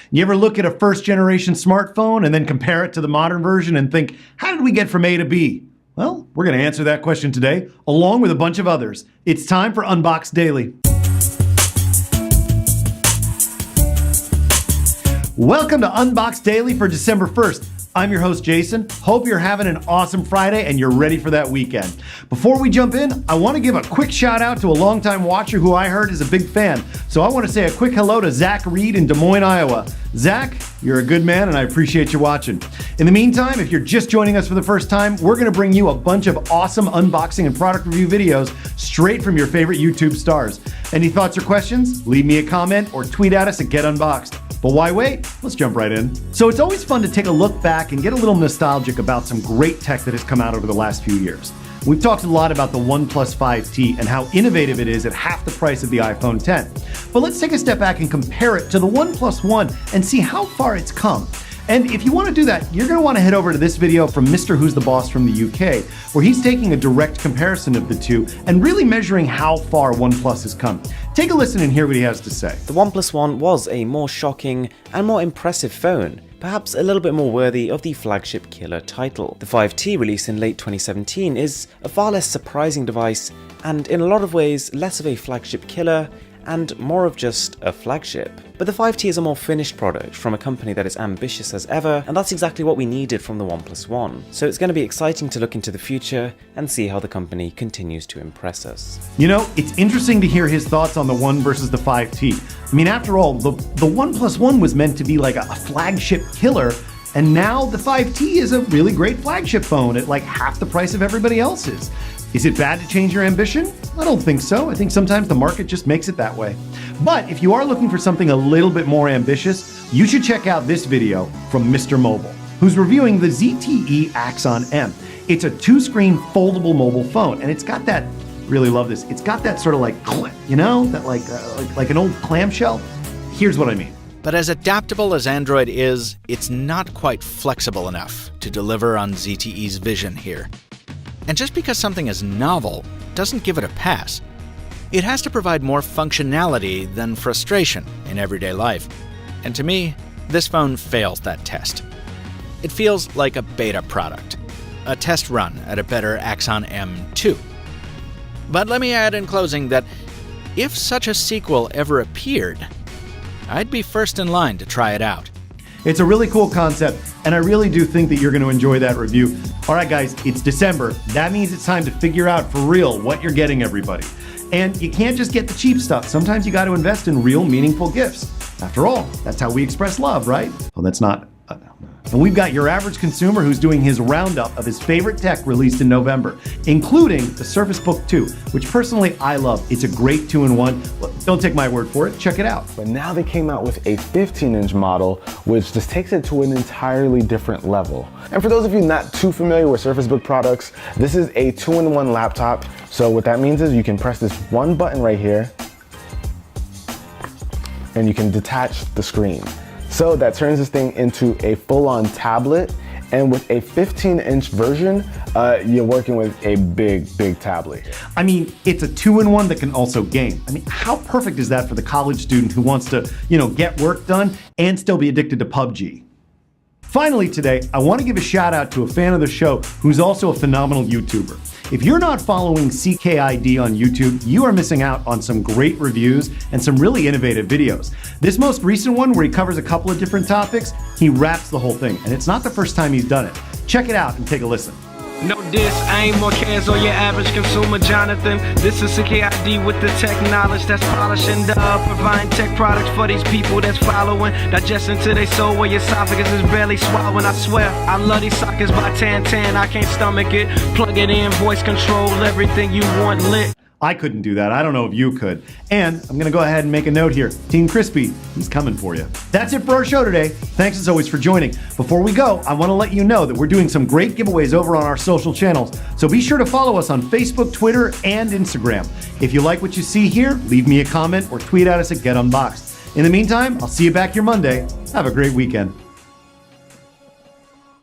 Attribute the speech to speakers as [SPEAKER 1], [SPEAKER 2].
[SPEAKER 1] You ever look at a first-generation smartphone and then compare it to the modern version and think, how did we get from A to B? Well, we're going to answer that question today, along with a bunch of others. It's time for Unboxed Daily. Welcome to Unboxed Daily for December 1st. I'm your host, Jason. Hope you're having an awesome Friday and you're ready for that weekend. Before we jump in, I want to give a quick shout out to a longtime watcher who I heard is a big fan. So I want to say a quick hello to Zach Reed in Des Moines, Iowa. Zach, you're a good man and I appreciate you watching. In the meantime, if you're just joining us for the first time, we're going to bring you a bunch of awesome unboxing and product review videos straight from your favorite YouTube stars. Any thoughts or questions? Leave me a comment or tweet at us at GetUnboxed. But why wait? Let's jump right in. So it's always fun to take a look back and get a little nostalgic about some great tech that has come out over the last few years. We've talked a lot about the OnePlus 5T and how innovative it is at half the price of the iPhone X. But let's take a step back and compare it to the OnePlus One and see how far it's come. And if you want to do that, you're going to want to head over to this video from Mr. Who's the Boss from the UK, where he's taking a direct comparison of the two and really measuring how far OnePlus has come. Take a listen and hear what he has to say.
[SPEAKER 2] The OnePlus One was a more shocking and more impressive phone, perhaps a little bit more worthy of the flagship killer title. The 5T, released in late 2017, is a far less surprising device and in a lot of ways less of a flagship killer and more of just a flagship. But the 5T is a more finished product from a company that is ambitious as ever, and that's exactly what we needed from the OnePlus One. So it's going to be exciting to look into the future and see how the company continues to impress us.
[SPEAKER 1] You know, it's interesting to hear his thoughts on the One versus the 5T. I mean, after all, the OnePlus One was meant to be like a flagship killer, and now the 5T is a really great flagship phone at like half the price of everybody else's. Is it bad to change your ambition? I don't think so. I think sometimes the market just makes it that way. But if you are looking for something a little bit more ambitious, you should check out this video from Mr. Mobile, who's reviewing the ZTE Axon M. It's a two-screen foldable mobile phone, and it's got that, really love this, it's got that sort of like, you know, that like an old clamshell. Here's what I mean.
[SPEAKER 3] But as adaptable as Android is, it's not quite flexible enough to deliver on ZTE's vision here. And just because something is novel doesn't give it a pass. It has to provide more functionality than frustration in everyday life. And to me, this phone fails that test. It feels like a beta product, a test run at a better Axon M2. But let me add in closing that if such a sequel ever appeared, I'd be first in line to try it out.
[SPEAKER 1] It's a really cool concept, and I really do think that you're going to enjoy that review. All right, guys, it's December. That means it's time to figure out for real what you're getting everybody. And you can't just get the cheap stuff. Sometimes you got to invest in real, meaningful gifts. After all, that's how we express love, right? Well, that's not. And we've got your average consumer who's doing his roundup of his favorite tech released in November, including the Surface Book 2, which personally I love. It's a great 2-in-1. Well, don't take my word for it, check it out.
[SPEAKER 4] But now they came out with a 15-inch model, which just takes it to an entirely different level. And for those of you not too familiar with Surface Book products, this is a 2-in-1 laptop. So what that means is you can press this one button right here, and you can detach the screen. So that turns this thing into a full-on tablet, and with a 15-inch version, you're working with a big tablet.
[SPEAKER 1] I mean, it's a 2-in-1 that can also game. I mean, how perfect is that for the college student who wants to, get work done and still be addicted to PUBG? Finally today, I want to give a shout out to a fan of the show who's also a phenomenal YouTuber. If you're not following CKID on YouTube, you are missing out on some great reviews and some really innovative videos. This most recent one, where he covers a couple of different topics, he wraps the whole thing, and it's not the first time he's done it. Check it out and take a listen.
[SPEAKER 5] No diss, I ain't more cares on your average consumer, Jonathan. This is CKID with the tech knowledge that's polishing providing tech products for these people that's following, digesting to their soul where your esophagus is barely swallowing. I swear, I love these sockets by Tan, I can't stomach it. Plug it in, voice control, everything you want lit.
[SPEAKER 1] I couldn't do that. I don't know if you could. And I'm gonna go ahead and make a note here. Team Crispy, he's coming for you. That's it for our show today. Thanks as always for joining. Before we go, I wanna let you know that we're doing some great giveaways over on our social channels. So be sure to follow us on Facebook, Twitter, and Instagram. If you like what you see here, leave me a comment or tweet at us at GetUnboxed. In the meantime, I'll see you back here Monday. Have a great weekend.